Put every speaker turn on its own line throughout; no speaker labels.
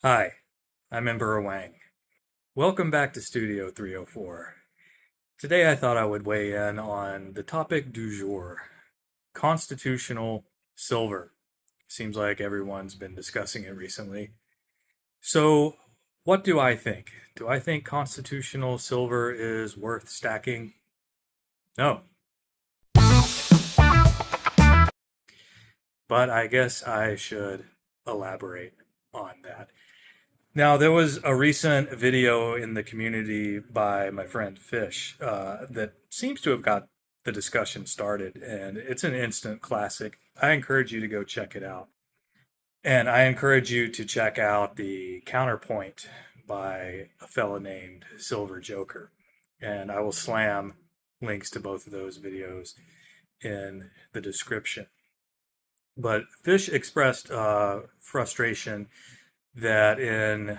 Hi, I'm Emperor Wang. Welcome back to Studio 304. Today I thought I would weigh in on the topic du jour, constitutional silver. Seems like everyone's been discussing it recently. So, what do I think? Do I think constitutional silver is worth stacking? No, but I guess I should elaborate on that. Now, there was a recent video in the community by my friend Fish that seems to have got the discussion started, and it's an instant classic. I encourage you to go check it out. And I encourage you to check out the Counterpoint by a fellow named Silver Joker. And I will slam links to both of those videos in the description. But Fish expressed frustration that in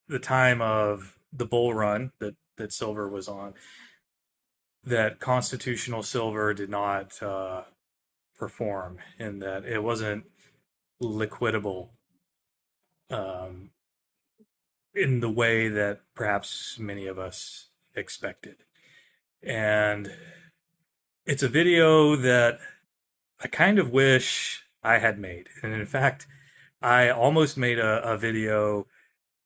the time of the bull run that silver was on, that constitutional silver did not perform, in that it wasn't liquidable um, in the way that perhaps many of us expected. And it's a video that I kind of wish I had made. And in fact, I almost made a video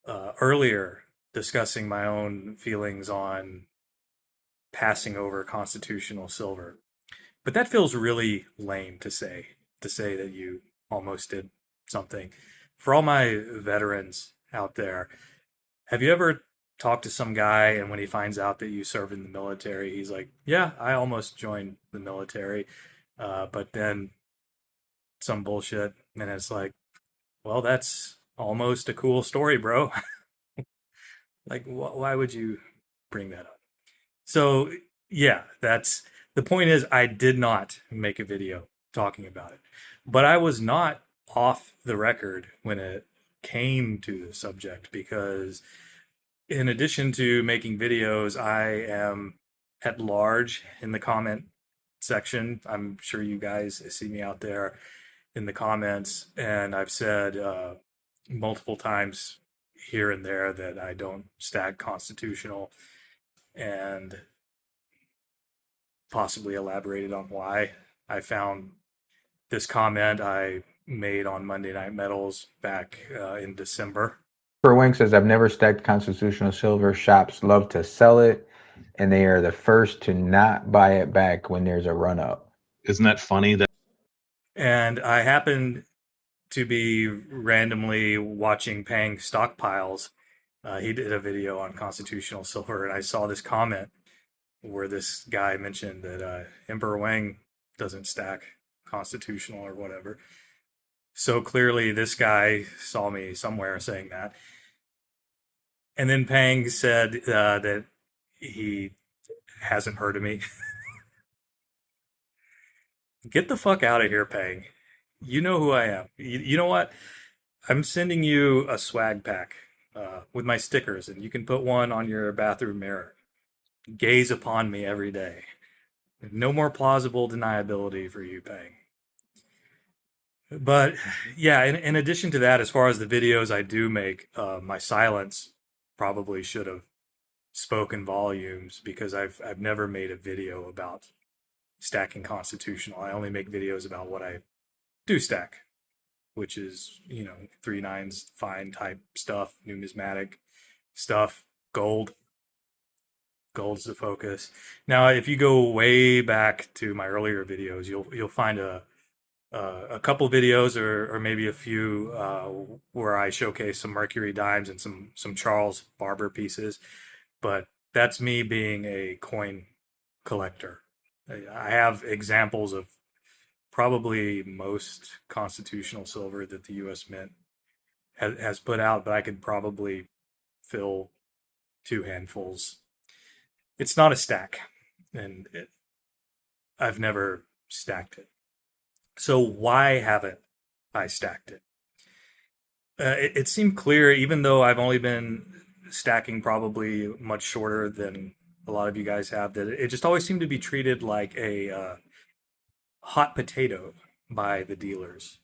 earlier discussing my own feelings on passing over constitutional silver. But that feels really lame to say that you almost did something. For all my veterans out there, have you ever talked to some guy and when he finds out that you serve in the military, he's like, "Yeah, I almost joined the military, but then some bullshit," and it's like, "Well, that's almost a cool story, bro." Like, why would you bring that up? So, yeah, that's the point. Is I did not make a video talking about it, but I was not off the record when it came to the subject, because in addition to making videos, I am at large in the comment section. I'm sure you guys see me out there in the comments, and I've said multiple times here and there that I don't stack constitutional, and possibly elaborated on why. I found this comment I made on Monday Night Metals back in December.
Per Wing says, I've never stacked constitutional silver. Shops love to sell it, and they are the first to not buy it back when there's a run up.
Isn't that funny that
And I happened to be randomly watching Pang Stockpiles. He did a video on constitutional silver, and I saw this comment where this guy mentioned that Emperor Wang doesn't stack constitutional or whatever. So clearly, this guy saw me somewhere saying that. And then Pang said that he hasn't heard of me. Get the fuck out of here, Pang. You know who I am. You know what? I'm sending you a swag pack with my stickers, and you can put one on your bathroom mirror. Gaze upon me every day. No more plausible deniability for you, Pang. But yeah, in addition to that, as far as the videos I do make, my silence probably should have spoken volumes, because I've never made a video about stacking constitutional. I only make videos about what I do stack, which is, three nines fine type stuff, numismatic stuff, gold. Gold's the focus. Now, if you go way back to my earlier videos, you'll find a couple videos, or maybe a few where I showcase some Mercury dimes and some Charles Barber pieces. But that's me being a coin collector. I have examples of probably most constitutional silver that the U.S. Mint has put out, but I could probably fill two handfuls. It's not a stack, and I've never stacked it. So why haven't I stacked it? It seemed clear, even though I've only been stacking probably much shorter than a lot of you guys have, that it just always seemed to be treated like a hot potato by the dealers.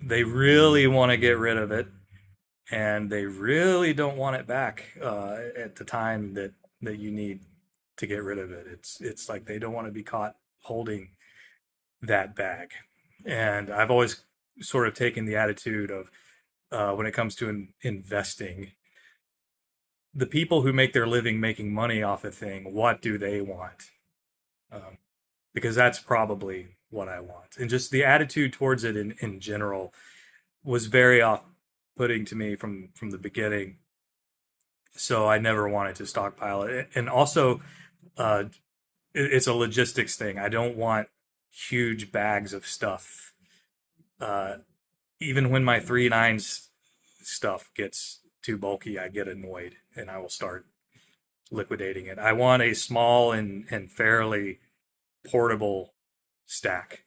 They really want to get rid of it, and they really don't want it back at the time that you need to get rid of it. It's like they don't want to be caught holding that bag. And I've always sort of taken the attitude of when it comes to investing, the people who make their living making money off a thing, what do they want? Um, because that's probably what I want. And just the attitude towards it in general was very off putting to me from the beginning. So I never wanted to stockpile it. And also, uh, it's a logistics thing. I don't want huge bags of stuff. Uh, Even when my 3.9s stuff gets too bulky, I get annoyed and I will start liquidating it. I want a small and fairly portable stack.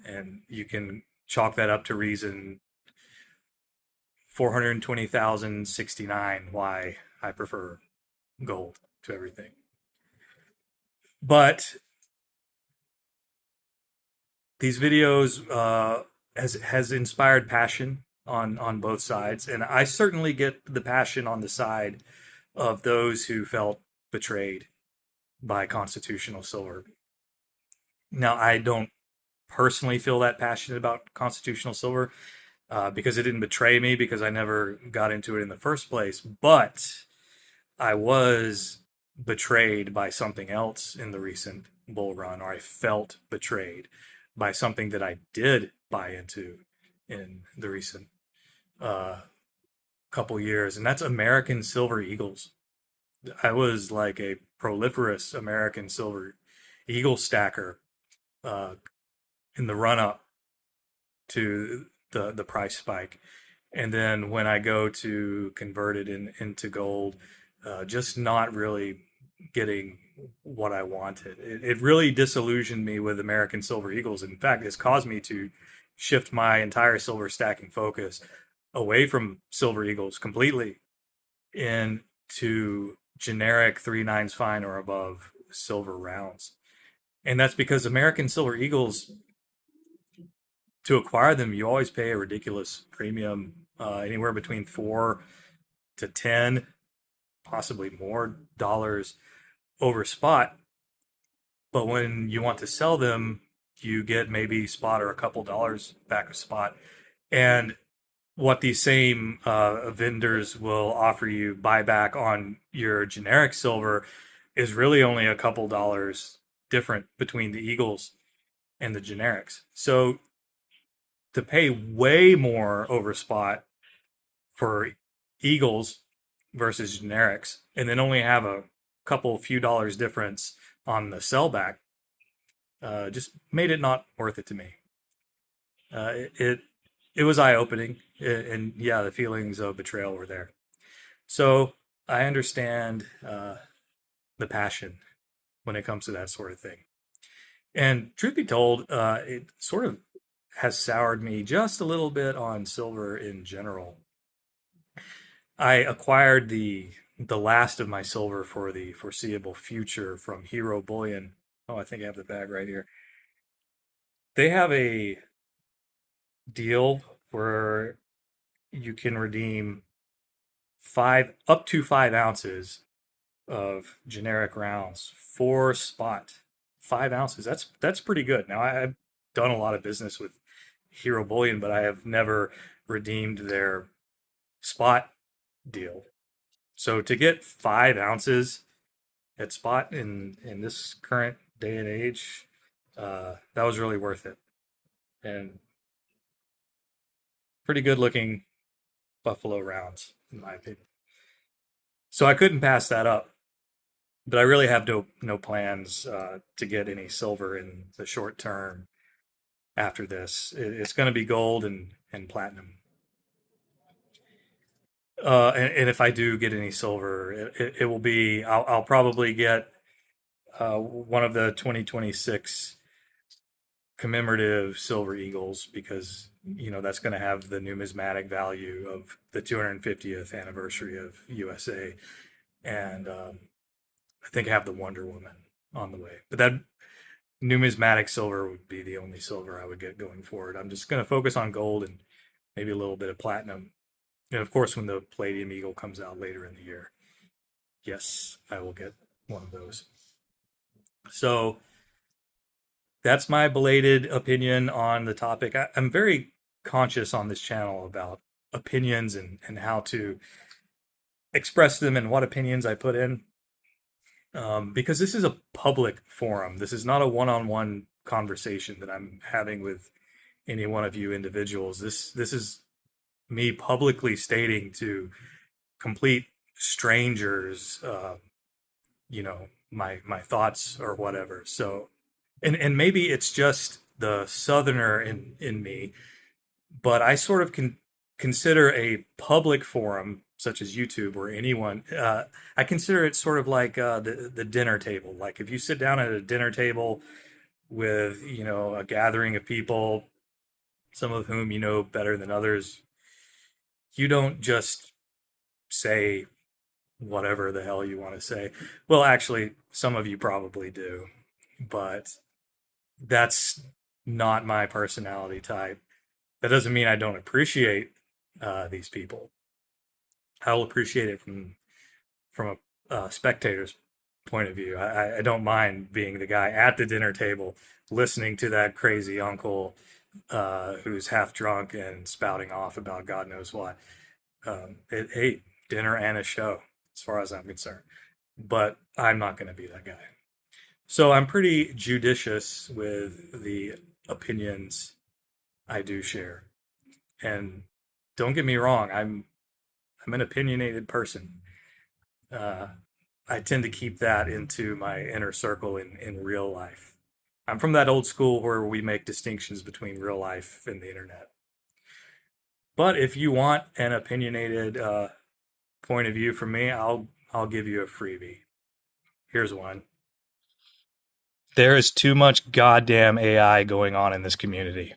And you can chalk that up to reason 420,069 why I prefer gold to everything. But these videos has inspired passion on both sides, and I certainly get the passion on the side of those who felt betrayed by constitutional silver. Now, I don't personally feel that passionate about constitutional silver because it didn't betray me because I never got into it in the first place, but I was betrayed by something else in the recent bull run, or I felt betrayed by something that I did buy into in the recent uh, couple years, and that's American Silver Eagles. I was like a proliferous American Silver Eagle stacker uh, in the run up to the price spike, and then when I go to convert it into gold, just not really getting what I wanted. It really disillusioned me with American Silver Eagles. In fact, it's caused me to shift my entire silver stacking focus away from Silver Eagles completely into generic 3.9s fine or above silver rounds. And that's because American Silver Eagles, to acquire them, you always pay a ridiculous premium, anywhere between 4 to 10, possibly more dollars over spot. But when you want to sell them, you get maybe spot or a couple dollars back of spot. And what these same vendors will offer you buyback on your generic silver is really only a couple dollars different between the Eagles and the generics. So to pay way more over spot for Eagles versus generics, and then only have a couple few dollars difference on the sellback, just made it not worth it to me. It was eye opening, and yeah, the feelings of betrayal were there. So I understand the passion when it comes to that sort of thing. And truth be told, it sort of has soured me just a little bit on silver in general. I acquired the last of my silver for the foreseeable future from Hero Bullion. Oh, I think I have the bag right here. They have a deal where you can redeem five up to 5 ounces of generic rounds for spot. 5 ounces. That's pretty good. Now I've done a lot of business with Hero Bullion, but I have never redeemed their spot deal. So to get 5 ounces at spot in this current day and age, that was really worth it. And pretty good looking buffalo rounds, in my opinion. So I couldn't pass that up. But I really have no plans to get any silver in the short term after this. It's going to be gold and platinum. And if I do get any silver, it will be, I'll probably get one of the 2026 commemorative silver eagles because, that's going to have the numismatic value of the 250th anniversary of USA. And I think I have the Wonder Woman on the way. But numismatic silver would be the only silver I would get going forward. I'm just going to focus on gold and maybe a little bit of platinum. And of course, when the Palladium Eagle comes out later in the year, yes, I will get one of those. So that's my belated opinion on the topic. I'm very conscious on this channel about opinions and how to express them and what opinions I put in. Because this is a public forum. This is not a one-on-one conversation that I'm having with any one of you individuals. This is me publicly stating to complete strangers, my thoughts or whatever. So, and maybe it's just the Southerner in me, but I sort of consider a public forum such as YouTube or anyone. I consider it sort of like the dinner table. Like if you sit down at a dinner table with a gathering of people, some of whom you know better than others, you don't just say whatever the hell you want to say. Well, actually, some of you probably do, but that's not my personality type. That doesn't mean I don't appreciate these people. I'll appreciate it from a spectator's point of view. I don't mind being the guy at the dinner table listening to that crazy uncle who's half drunk and spouting off about God knows what. Hey, dinner and a show, as far as I'm concerned. But I'm not going to be that guy. So I'm pretty judicious with the opinions I do share. And don't get me wrong, I'm an opinionated person. I tend to keep that into my inner circle in real life. I'm from that old school where we make distinctions between real life and the internet. But if you want an opinionated point of view from me, I'll give you a freebie. Here's one. There is too much goddamn AI going on in this community.